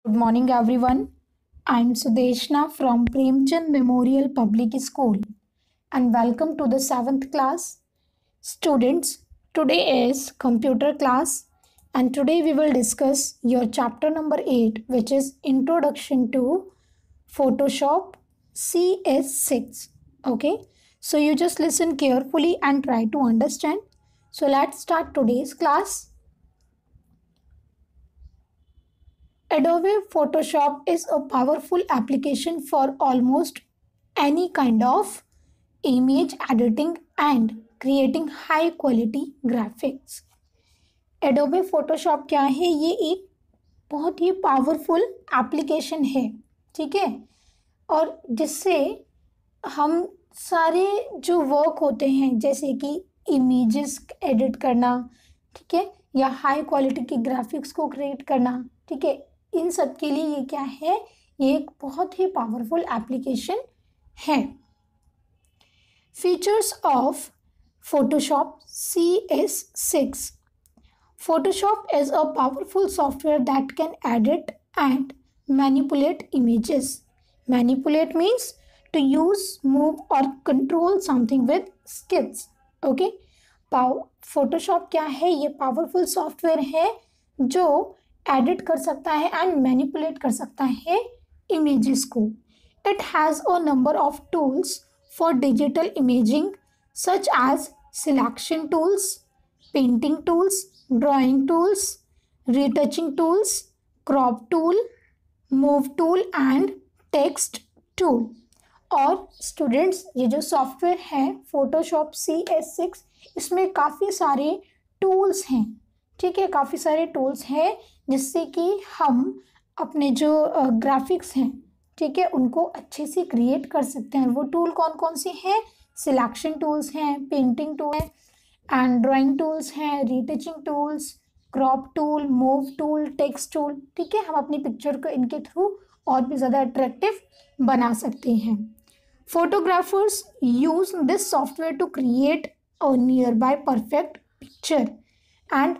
Good morning, everyone. I'm Sudeshna from Premchand Memorial Public School, and welcome to the 7th class. Students, today is computer class, and today we will discuss your chapter number 8, which is Introduction to Photoshop CS6. Okay, so you just listen carefully and try to understand. So let's start today's class. Adobe Photoshop is a powerful application for almost any kind of image editing and creating high quality graphics. Adobe Photoshop क्या है? ये एक बहुत ही powerful application है, ठीक है, और जिससे हम सारे जो वर्क होते हैं जैसे कि इमेजेस एडिट करना, ठीक है, या हाई क्वालिटी की ग्राफिक्स को क्रिएट करना, ठीक है, इन सब के लिए ये क्या है? ये एक बहुत ही पावरफुल एप्लीकेशन है। Features of Photoshop CS6. Photoshop is a powerful software that can edit and manipulate images. Manipulate means to use, move or control something with skills. Okay? Photoshop क्या है? ये पावरफुल सॉफ्टवेयर है जो edit कर सकता है and manipulate कर सकता है इमेजेस को. It has a number of tools for digital imaging such as selection tools, painting tools, drawing tools, retouching tools, crop tool, move tool and text tool. और स्टूडेंट्स, ये जो सॉफ्टवेयर है Photoshop CS6, इसमें काफ़ी सारे tools हैं, ठीक है, काफ़ी सारे टूल्स हैं जिससे कि हम अपने जो ग्राफिक्स हैं, ठीक है, उनको अच्छे से क्रिएट कर सकते हैं. वो टूल कौन कौन से हैं? सिलेक्शन टूल्स हैं, पेंटिंग टूल है एंड ड्राइंग टूल्स हैं, retouching tools, crop tool, move tool, text tool, ठीक है. हम अपनी पिक्चर को इनके थ्रू और भी ज़्यादा अट्रैक्टिव बना सकते हैं. Photographers use this software to create a near by perfect picture. And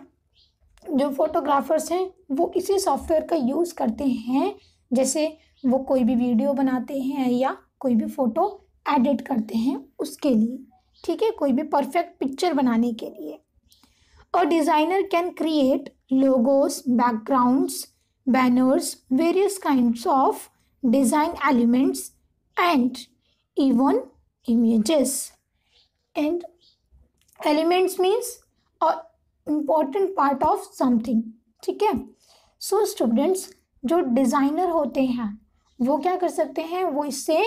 जो फोटोग्राफर्स हैं वो इसी सॉफ्टवेयर का यूज़ करते हैं, जैसे वो कोई भी वीडियो बनाते हैं या कोई भी फ़ोटो एडिट करते हैं उसके लिए, ठीक है, कोई भी परफेक्ट पिक्चर बनाने के लिए. A designer can create logos, backgrounds, banners, various kinds of design elements and even images. And elements means important part of something, ठीक है. सो स्टूडेंट्स, जो डिज़ाइनर होते हैं वो क्या कर सकते हैं? वो इससे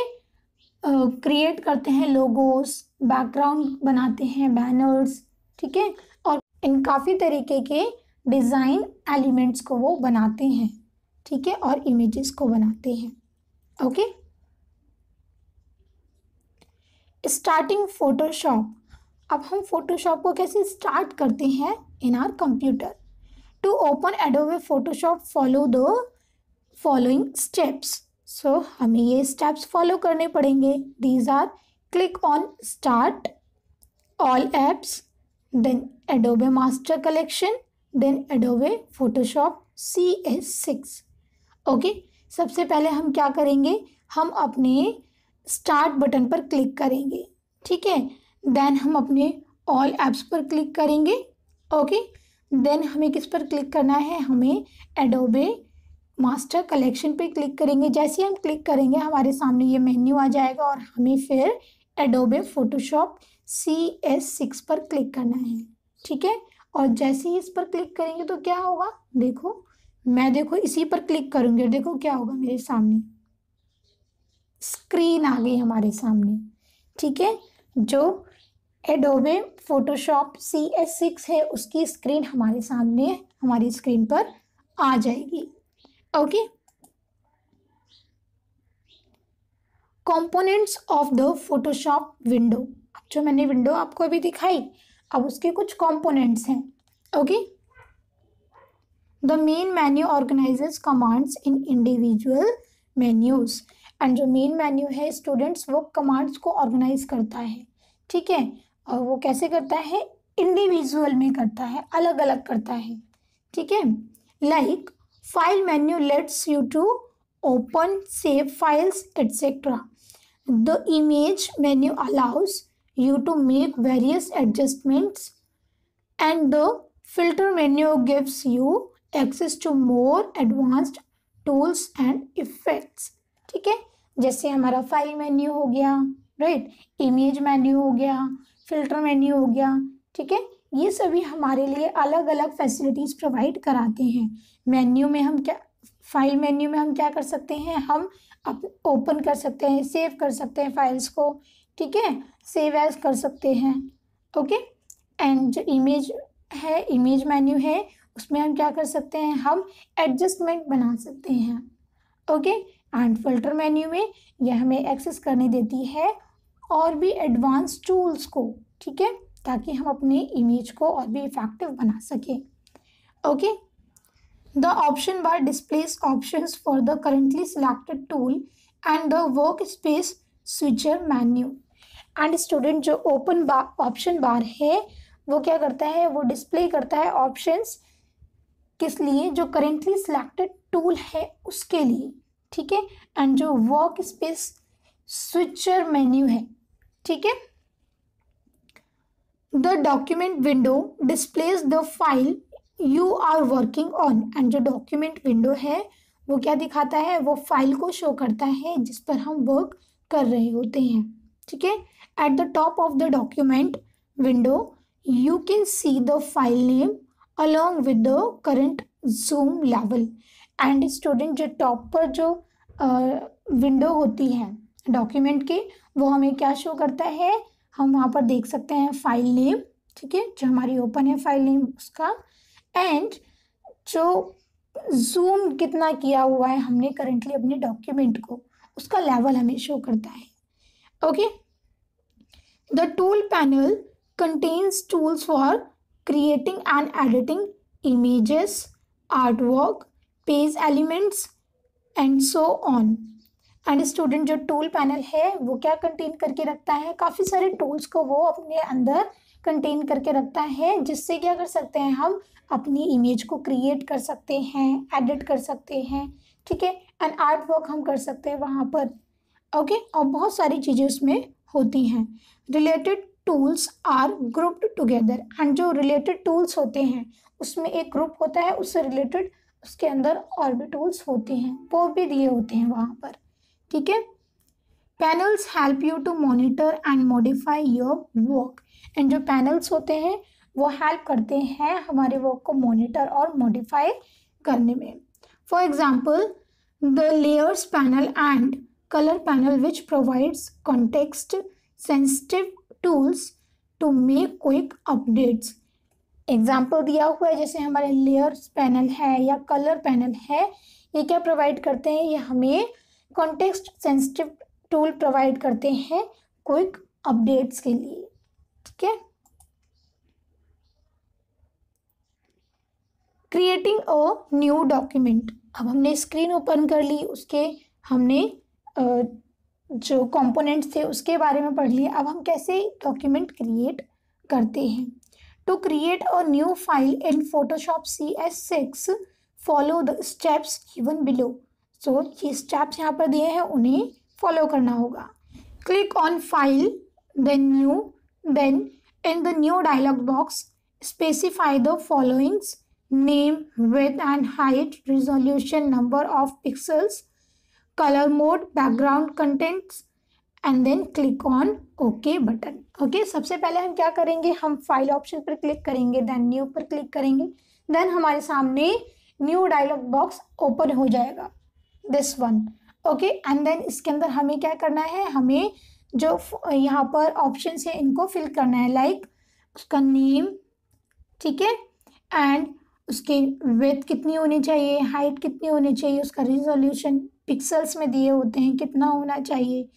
क्रिएट करते हैं लोगोस, बैकग्राउंड बनाते हैं, बैनर्स, ठीक है, और इन काफ़ी तरीके के डिज़ाइन एलिमेंट्स को वो बनाते हैं, ठीक है, और इमेजेस को बनाते हैं. ओके. Starting Photoshop. अब हम फोटोशॉप को कैसे स्टार्ट करते हैं? In our computer. To open Adobe Photoshop follow the following steps. So हमें ये स्टेप्स फॉलो करने पड़ेंगे. These are: click on start all apps, then Adobe master collection, then Adobe Photoshop CS6. Okay. सबसे पहले हम क्या करेंगे? हम अपने स्टार्ट बटन पर क्लिक करेंगे, ठीक है. देन हम अपने ऑल एप्स पर क्लिक करेंगे. ओके. देन हमें किस पर क्लिक करना है? हमें एडोबे मास्टर कलेक्शन पे क्लिक करेंगे. जैसे ही हम क्लिक करेंगे हमारे सामने ये मेन्यू आ जाएगा और हमें फिर एडोबे फोटोशॉप CS6 पर क्लिक करना है, ठीक है. और जैसे ही इस पर क्लिक करेंगे तो क्या होगा? देखो, मैं इसी पर क्लिक करूँगी और देखो क्या होगा, मेरे सामने स्क्रीन आ गई हमारे सामने, ठीक है. जो एडोबे फोटोशॉप CS6 है उसकी स्क्रीन हमारे सामने, हमारी स्क्रीन पर आ जाएगी. Okay. Components of the Photoshop window. जो मैंने विंडो आपको अभी दिखाई, अब उसके कुछ कंपोनेंट्स हैं. Okay. The main menu organises commands in individual menus. And जो मेन मेन्यू है स्टूडेंट्स, वो कमांड्स को ऑर्गेनाइज करता है, ठीक है. और वो कैसे करता है? इंडिविजुअल में करता है, अलग अलग करता है, ठीक है. Like File menu lets you to open, save files, etc. The image menu allows you to make various adjustments, and the filter menu gives you access to more advanced tools and effects. ठीक है, जैसे हमारा file menu हो गया, right, image menu हो गया, filter menu हो गया, ठीक है, ये सभी हमारे लिए अलग अलग फैसिलिटीज प्रोवाइड कराते हैं। मेन्यू में हम क्या, फाइल मेन्यू में हम क्या कर सकते हैं, हम ओपन कर सकते हैं, सेव कर सकते हैं फाइल्स को, ठीक है, सेव एज कर सकते हैं, ओके। एंड जो इमेज है, इमेज मेन्यू है, उसमें हम क्या कर सकते हैं, हम एडजस्टमेंट बना सकते हैं, ओके। एंड फिल्टर मेन्यू में यह हमें एक्सेस करने देती है और भी एडवांस टूल्स को, ठीक है, ताकि हम अपने इमेज को और भी इफेक्टिव बना सकें, okay. The option bar displays options for the currently selected tool and the workspace switcher menu. And student, जो open bar option bar है वो क्या करता है, वो डिस्प्ले करता है ऑप्शंस किस लिए, जो currently selected tool है उसके लिए, ठीक है। एंड जो workspace switcher menu है, ठीक है, the document window displays the file you are working on. And जो डॉक्यूमेंट विंडो है वो क्या दिखाता है, वो फाइल को शो करता है जिस पर हम वर्क कर रहे होते हैं, ठीक है। At the top of the document window you can see the file name along with the current zoom level. And student, जो टॉप पर जो विंडो होती है डॉक्यूमेंट की, वो हमें क्या शो करता है, हम वहाँ पर देख सकते हैं फाइल नेम, ठीक है, जो हमारी ओपन है फाइल नेम उसका, एंड जो जूम कितना किया हुआ है हमने करेंटली अपने डॉक्यूमेंट को, उसका लेवल हमें शो करता है, okay. The tool panel contains tools for creating and editing images, art work, page elements and so on. And student, जो टूल पैनल है वो क्या कंटेन करके रखता है, काफ़ी सारे टूल्स को वो अपने अंदर कंटेन करके रखता है, जिससे क्या कर सकते हैं, हम अपनी इमेज को क्रिएट कर सकते हैं, एडिट कर सकते हैं, ठीक है, एंड आर्ट वर्क हम कर सकते हैं वहाँ पर, ओके। और बहुत सारी चीज़ें उसमें होती हैं। Related tools are grouped together. And जो रिलेटेड टूल्स होते हैं उसमें एक ग्रुप होता है, उससे रिलेटेड उसके अंदर और भी टूल्स होते हैं, वो भी दिए होते हैं वहाँ पर, ठीक है। Panels help you to monitor and modify your work. And जो पैनल्स होते हैं वो हेल्प करते हैं हमारे वर्क को मॉनिटर और मॉडिफाई करने में। For example, the layers panel and colour panel which provides context sensitive tools to make quick updates. Example दिया हुआ है, जैसे हमारे लेयर्स पैनल है या कलर पैनल है, ये क्या प्रोवाइड करते हैं, ये हमें कॉन्टेक्स्ट सेंसिटिव टूल प्रोवाइड करते हैं क्विक अपडेट्स के लिए, ठीक है। Creating a new document. अब हमने स्क्रीन ओपन कर ली, उसके हमने जो कंपोनेंट्स थे उसके बारे में पढ़ लिया। अब हम कैसे डॉक्यूमेंट क्रिएट करते हैं। To create a new file in Photoshop CS6 follow the steps given below. So ये स्टेप्स यहाँ पर दिए हैं, उन्हें फॉलो करना होगा। Click on file, then new, then in the new dialog box specify the followings: name, width and height, resolution, number of pixels, color mode, background contents, and then click on OK button. Okay, सबसे पहले हम क्या करेंगे, हम file option पर click करेंगे, then new पर click करेंगे, देन हमारे सामने न्यू डायलॉग बॉक्स ओपन हो जाएगा, this one, okay. And then इसके अंदर हमें क्या करना है, हमें जो यहाँ पर ऑप्शन है इनको फिल करना है, लाइक उसका नेम, ठीक है, एंड उसके विड्थ कितनी होनी चाहिए, हाइट कितनी होनी चाहिए, उसका रिजोल्यूशन पिक्सल्स में दिए होते हैं कितना होना चाहिए,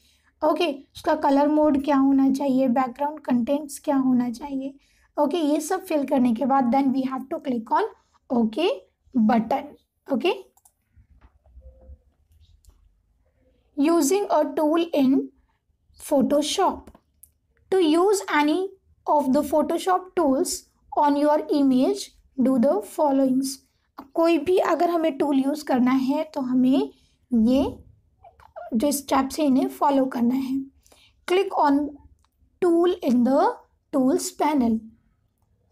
ओके, उसका कलर मोड क्या होना चाहिए, बैकग्राउंड कंटेंट्स क्या होना चाहिए, ओके। ये सब फिल करने के बाद then we have to click on okay button, okay. Using a tool in Photoshop. To use any of the Photoshop tools on your image, do the followings. कोई भी अगर हमें टूल यूज़ करना है तो हमें ये जो स्टेप्स हैं इन्हें फॉलो करना है. Click on tool in the tools panel.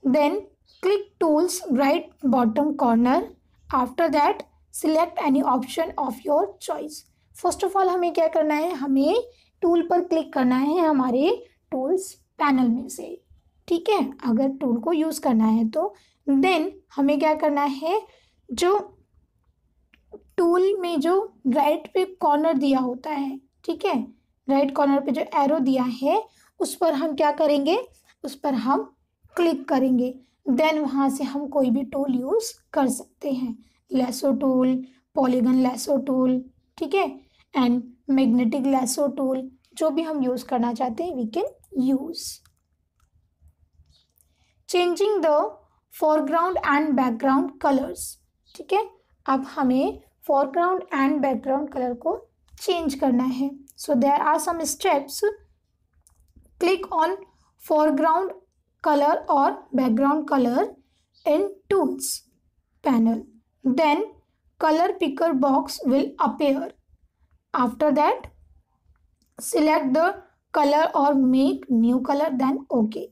Then click tools right bottom corner. After that select any option of your choice. First of all हमें क्या करना है, हमें टूल पर क्लिक करना है हमारे टूल्स पैनल में से. ठीक है, अगर टूल को यूज़ करना है तो देन हमें क्या करना है, जो टूल में जो राइट पे कॉर्नर दिया होता है, ठीक है, राइट कॉर्नर पे जो एरो दिया है उस पर हम क्या करेंगे, उस पर हम क्लिक करेंगे. देन वहाँ से हम कोई भी टूल यूज़ कर सकते हैं. Lasso tool, polygon lasso tool, ठीक है, एंड मैग्नेटिक लैसो टूल, जो भी हम यूज़ करना चाहते हैं we can use. Changing the foreground and background colours. ठीक है, अब हमें फोरग्राउंड एंड बैकग्राउंड कलर को चेंज करना है. So there are some steps. Click on foreground color or background color in tools panel. Then color picker box will appear. After that select the color or make new color, then OK.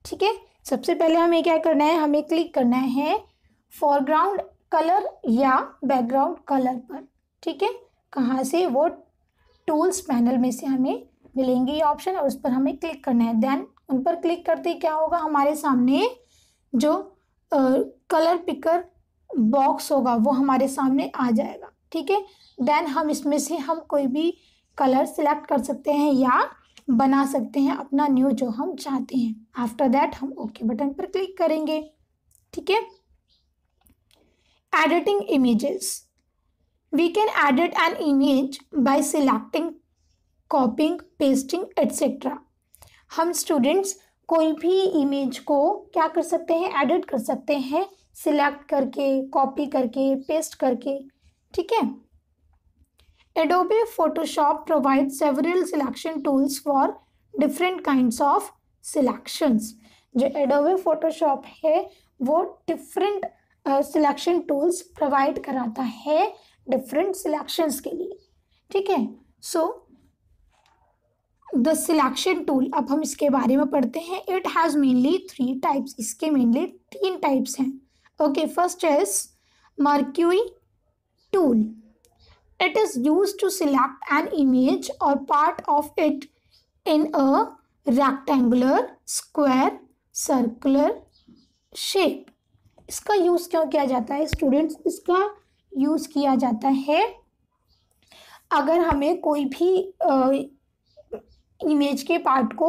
ठीक है, सबसे पहले हमें क्या करना है, हमें click करना है फोरग्राउंड कलर या बैकग्राउंड कलर पर. ठीक है, कहाँ से, वो टूल्स पैनल में से हमें मिलेंगे ये ऑप्शन और उस पर हमें क्लिक करना है. देन उन पर क्लिक करते ही क्या होगा, हमारे सामने जो कलर पिकर बॉक्स होगा वो हमारे सामने आ जाएगा. ठीक है, देन हम इसमें से हम कोई भी कलर सिलेक्ट कर सकते हैं या बना सकते हैं अपना न्यू जो हम चाहते हैं. आफ्टर दैट हम ओके बटन पर क्लिक करेंगे. ठीक है, editing images. We can edit an image by selecting, copying, pasting etcetera. हम स्टूडेंट्स कोई भी इमेज को क्या कर सकते हैं, एडिट कर सकते हैं, सिलेक्ट करके, कॉपी करके, पेस्ट करके. ठीक है, Adobe Photoshop provide several selection tools for different kinds of selections. जो एडोबे फोटोशॉप है वो डिफरेंट सिलेक्शन टूल्स प्रोवाइड कराता है डिफरेंट सिलेक्शंस के लिए. ठीक है, सो द सिलेक्शन टूल, अब हम इसके बारे में पढ़ते हैं. It has mainly 3 types. इसके मेनली 3 टाइप्स हैं. Okay, first is marquee tool. It is use to select an image और part of it in a rectangular, square, circular shape. इसका यूज़ क्यों किया जाता है स्टूडेंट्स, इसका यूज़ किया जाता है अगर हमें कोई भी इमेज के पार्ट को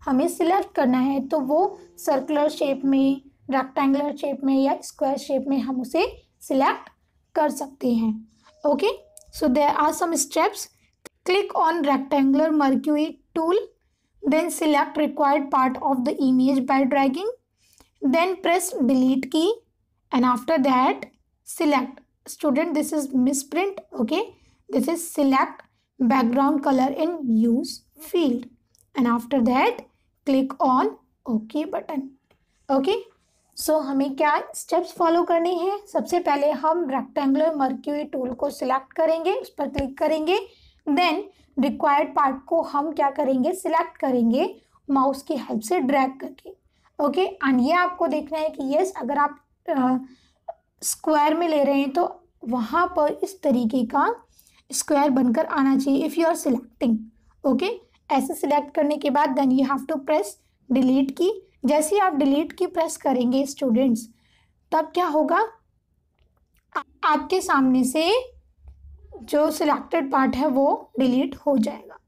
हमें सिलेक्ट करना है तो वो सर्कुलर शेप में, रेक्टेंगुलर शेप में या स्क्वायर शेप में हम उसे सिलेक्ट कर सकते हैं. Okay, so there are some steps. Click on rectangular marquee tool, then select required part of the image by dragging, then press delete key and after that select. Student this is misprint. Okay, this is select background color in use field and after that click on OK button. Okay, so हमें क्या steps follow करने हैं. सबसे पहले हम rectangular marquee tool को select करेंगे, उस पर क्लिक करेंगे. देन रिक्वायर्ड पार्ट को हम क्या करेंगे, सिलेक्ट करेंगे माउस की हेल्प से ड्रैग करके. ओके, एंड ये आपको देखना है कि यस अगर आप स्क्वायर में ले रहे हैं तो वहाँ पर इस तरीके का स्क्वायर बनकर आना चाहिए if you are selecting. Okay, ऐसे सिलेक्ट करने के बाद then you have to press delete key. जैसे ही आप डिलीट की प्रेस करेंगे स्टूडेंट्स, तब क्या होगा, आपके सामने से जो सिलेक्टेड पार्ट है वो डिलीट हो जाएगा.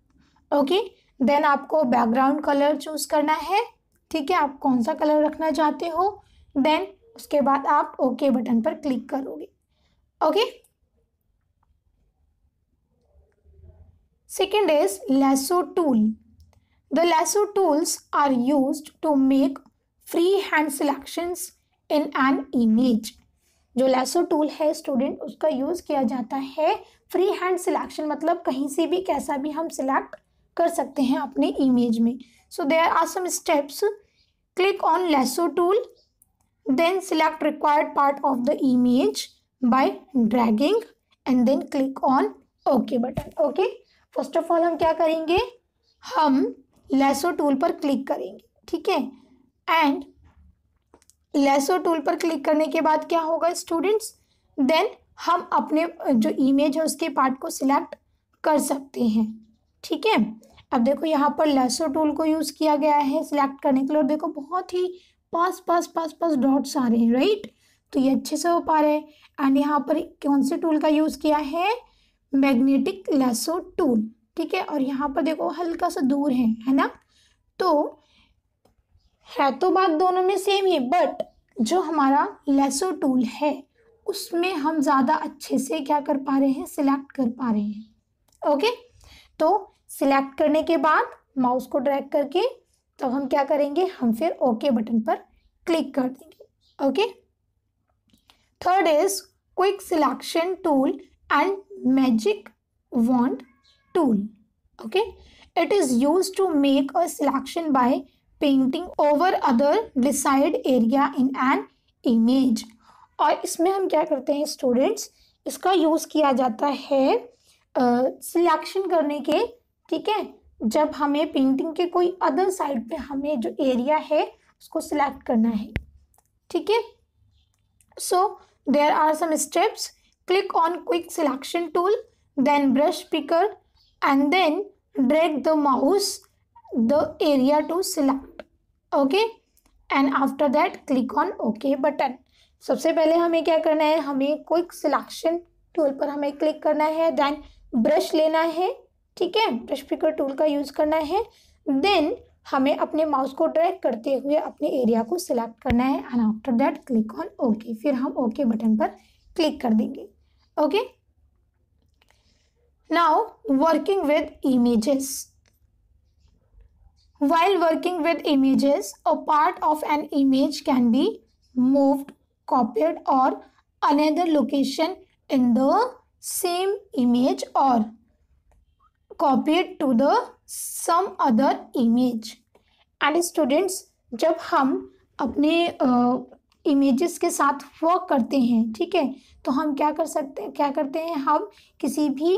ओके, देन आपको बैकग्राउंड कलर चूज़ करना है. ठीक है, आप कौन सा कलर रखना चाहते हो. देन उसके बाद आप ओके बटन पर क्लिक करोगे. Okay, second is lasso tool. The lasso tools are used to make freehand selections in an image. जो lasso tool है स्टूडेंट, उसका यूज़ किया जाता है फ्री हैंड सिलेक्शन, मतलब कहीं से भी कैसा भी हम सिलेक्ट कर सकते हैं अपने इमेज में. So there are some steps. Click on lasso tool, then select required part of the image by dragging and then click on OK button. Okay, first of all हम क्या करेंगे, हम लेसो टूल पर click करेंगे, ठीक है। And lasso tool पर click करने के बाद क्या होगा स्टूडेंट्स, देन हम अपने जो इमेज है उसके पार्ट को सिलेक्ट कर सकते हैं, ठीक है। अब देखो यहाँ पर लेसो टूल को यूज़ किया गया है सिलेक्ट करने के लिए, और देखो बहुत ही पास पास पास पास डॉट्स आ रहे हैं, राइट। तो ये अच्छे से हो पा रहे हैं। एंड यहाँ पर कौन से टूल का यूज़ किया है, मैग्नेटिक लेसो टूल, ठीक है। और यहाँ पर देखो हल्का सा दूर है ना। तो है तो बात दोनों में सेम ही, बट जो हमारा लेसो टूल है उसमें हम ज़्यादा अच्छे से क्या कर पा रहे हैं, सिलेक्ट कर पा रहे हैं। ओके, तो सिलेक्ट करने के बाद माउस को ड्रैग करके तब हम क्या करेंगे, हम फिर ओके बटन पर क्लिक कर देंगे। Okay, third is quick selection tool and magic wand tool. Okay, it is used to make a selection by painting over other decide area in an image. और इसमें हम क्या करते हैं स्टूडेंट्स, इसका यूज़ किया जाता है सिलेक्शन करने के, ठीक है। जब हमें पेंटिंग के कोई अदर साइड पे हमें जो एरिया है उसको सिलेक्ट करना है, ठीक है। So there are some steps, click on quick selection tool, then brush picker and then drag the mouse the area to select. Okay, and after that click on okay button. सबसे पहले हमें क्या करना है, हमें क्विक सिलेक्शन टूल पर हमें click करना है, देन ब्रश लेना है, ठीक है, ब्रश पिकर टूल का यूज़ करना है। देन हमें अपने माउस को ड्रैग करते हुए अपने एरिया को सिलेक्ट करना है and after that click on okay, फिर हम ओके बटन पर क्लिक कर देंगे। Okay, now working with images. While working with images, a part of an image can be moved, copied or another location in the same image or copied to the some other image. And students, जब हम अपने images के साथ work करते हैं, ठीक है, तो हम क्या करते हैं, हम किसी भी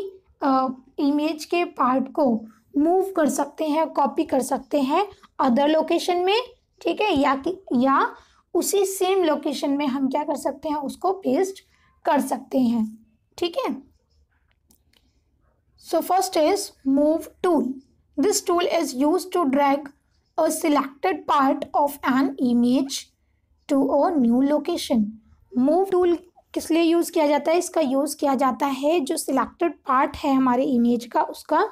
इमेज के पार्ट को मूव कर सकते हैं, कॉपी कर सकते हैं अदर लोकेशन में, ठीक है, या उसी सेम लोकेशन में हम क्या कर सकते हैं, उसको पेस्ट कर सकते हैं, ठीक है। So first is move tool. This tool is used to drag a selected part of an image to a new location. Move tool किस लिए यूज़ किया जाता है, इसका यूज़ किया जाता है जो सिलेक्टेड पार्ट है हमारे इमेज का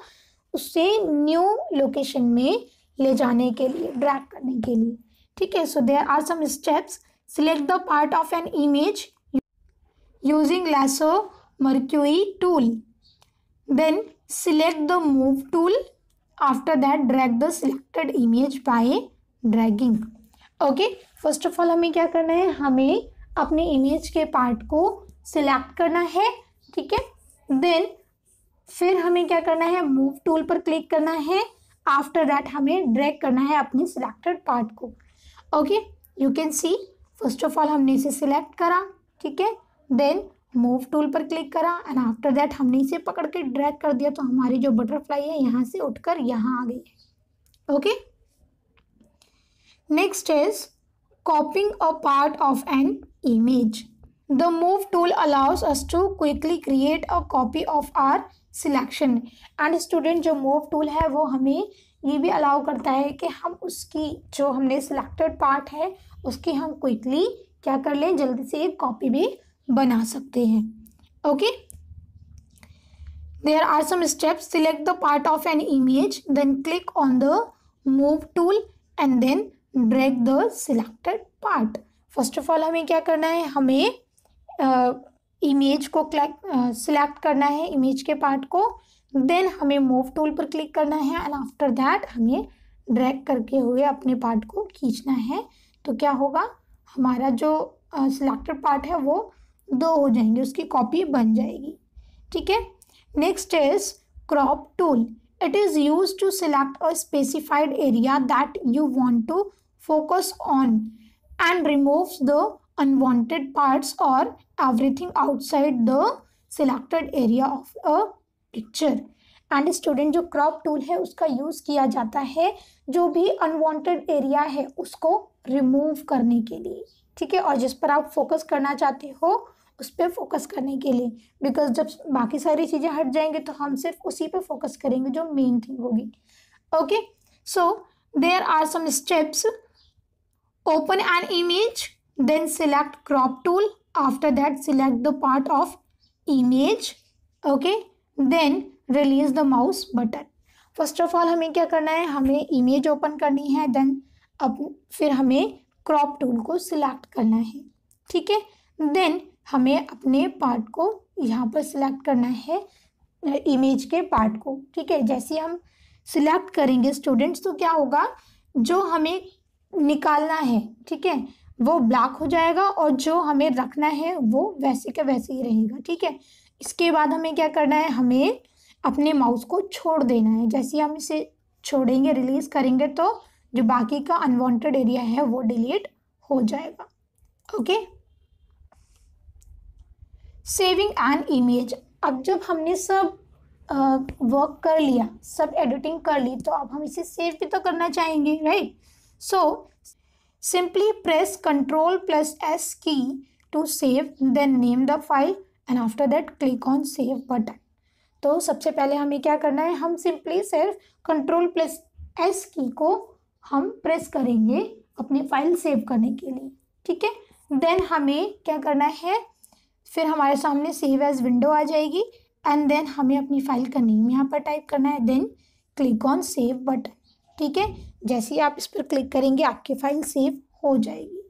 उससे न्यू लोकेशन में ले जाने के लिए, ड्रैग करने के लिए, ठीक है। So there are some steps, select the part of an image using lasso mercury tool, then select the move tool, after that drag the selected image by dragging. Okay, first of all हमें क्या करना है, हमें अपने image के part को select करना है, ठीक है। देन फिर हमें क्या करना है, मूव टूल पर क्लिक करना है, आफ्टर दैट हमें ड्रैग करना है अपने सिलेक्टेड पार्ट को। Okay, you can see first of all हमने इसे सिलेक्ट करा, ठीक है, देन मूव टूल पर क्लिक करा एंड आफ्टर दैट हमने इसे पकड़ के ड्रैग कर दिया, तो हमारी जो बटरफ्लाई है यहाँ से उठकर यहाँ आ गई है। Okay, next is copying a part of an image. The move tool allows us to quickly create a copy of our selection. And student, जो मूव टूल है वो हमें ये भी अलाउ करता है कि हम उसकी जो हमने सिलेक्टेड पार्ट है उसकी हम क्विकली क्या कर लें, जल्दी से एक कॉपी भी बना सकते हैं। Okay, there are some steps, select the part of an image, then click on the move tool and then drag the selected part. First of all हमें क्या करना है, हमें इमेज को सिलेक्ट करना है, इमेज के पार्ट को, देन हमें मूव टूल पर क्लिक करना है एंड आफ्टर दैट हमें ड्रैग करके हुए अपने पार्ट को खींचना है। तो क्या होगा, हमारा जो सिलेक्टेड पार्ट है वो दो हो जाएंगे, उसकी कॉपी बन जाएगी, ठीक है। Next is crop tool. It is use to select a specified area that you want to focus on and removes the unwanted parts or everything outside the selected area of a picture. And student, जो crop tool है उसका use किया जाता है जो भी unwanted area है उसको रिमूव करने के लिए, ठीक है, और जिस पर आप फोकस करना चाहते हो उस पर फोकस करने के लिए, बिकॉज जब बाकी सारी चीज़ें हट जाएंगे तो हम सिर्फ उसी पे फोकस करेंगे जो मेन थिंग होगी. Okay, so there are some steps. Open an image, then select crop tool, after that select the part of image. Okay, then release the mouse button. First of all हमें क्या करना है, हमें image open करनी है, then अब फिर हमें क्रॉप टूल को सिलेक्ट करना है, ठीक है. देन हमें अपने पार्ट को यहाँ पर सिलेक्ट करना है, इमेज के पार्ट को, ठीक है. जैसे हम सिलेक्ट करेंगे स्टूडेंट्स तो क्या होगा, जो हमें निकालना है, ठीक है, वो ब्लैक हो जाएगा और जो हमें रखना है वो वैसे का वैसे ही रहेगा, ठीक है. इसके बाद हमें क्या करना है, हमें अपने माउस को छोड़ देना है. जैसे हम इसे छोड़ेंगे, रिलीज करेंगे तो जो बाकी का अनवांटेड एरिया है वो डिलीट हो जाएगा. Okay, saving an image. अब जब हमने सब वर्क कर लिया, सब एडिटिंग कर ली, तो अब हम इसे सेव भी तो करना चाहेंगे, right. So simply press Ctrl+S key to save, then name the file and after that click on save button. तो सबसे पहले हमें क्या करना है, हम सिंपली सिर्फ Ctrl+S की को हम प्रेस करेंगे अपनी फाइल सेव करने के लिए, ठीक है. देन हमें क्या करना है, फिर हमारे सामने सेव एज विंडो आ जाएगी एंड देन हमें अपनी फाइल का नेम यहाँ पर टाइप करना है, then click on save button, ठीक है. जैसे ही आप इस पर क्लिक करेंगे आपकी फाइल सेव हो जाएगी.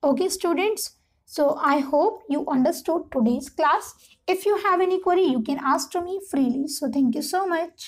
Okay students, so I hope you understood today's class. If you have any query you can ask to me freely. So thank you so much.